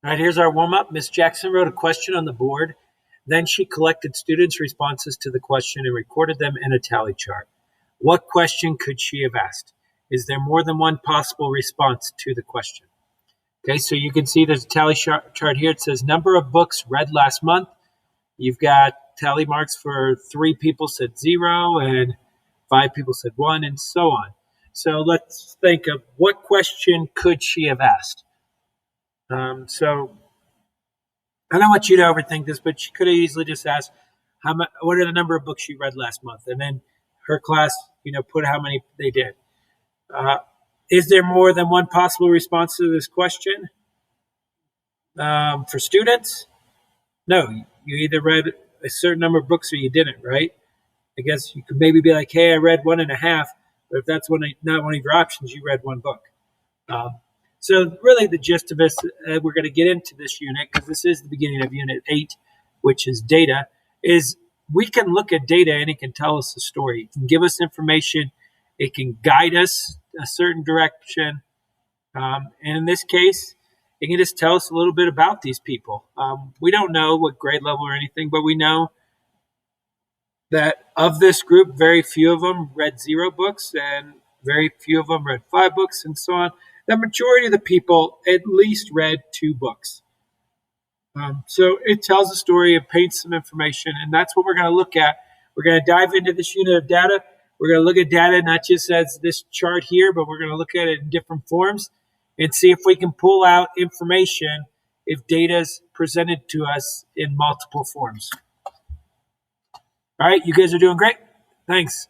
All right, here's our warm-up. Ms. Jackson wrote a question on the board. Then she collected students' responses to the question and recorded them in a tally chart. What question could she have asked? Is there more than one possible response to the question? Okay, so you can see there's a tally chart here. It says number of books read last month. You've got tally marks for 3 people said 0 and 5 people said 1 and so on. So let's think of what question could she have asked? So I don't want you to overthink this, but she could have easily just asked, what are the number of books you read last month? And then her class, put how many they did. Is there more than one possible response to this question? For students? No, you either read a certain number of books or you didn't, right? I guess you could maybe be like, hey, I read 1.5, but if that's not one of your options, you read 1 book. So really the gist of this, we're going to get into this unit because this is the beginning of Unit 8, which is data, is we can look at data and it can tell us a story. It can give us information. It can guide us a certain direction. And in this case, it can just tell us a little bit about these people. We don't know what grade level or anything, but we know that of this group, very few of them read 0 books and very few of them read 5 books and so on. The majority of the people at least read 2 books. So it tells a story, it paints some information, and that's what we're going to look at. We're going to dive into this unit of data. We're going to look at data not just as this chart here, but we're going to look at it in different forms and see if we can pull out information if data is presented to us in multiple forms. All right, you guys are doing great. Thanks.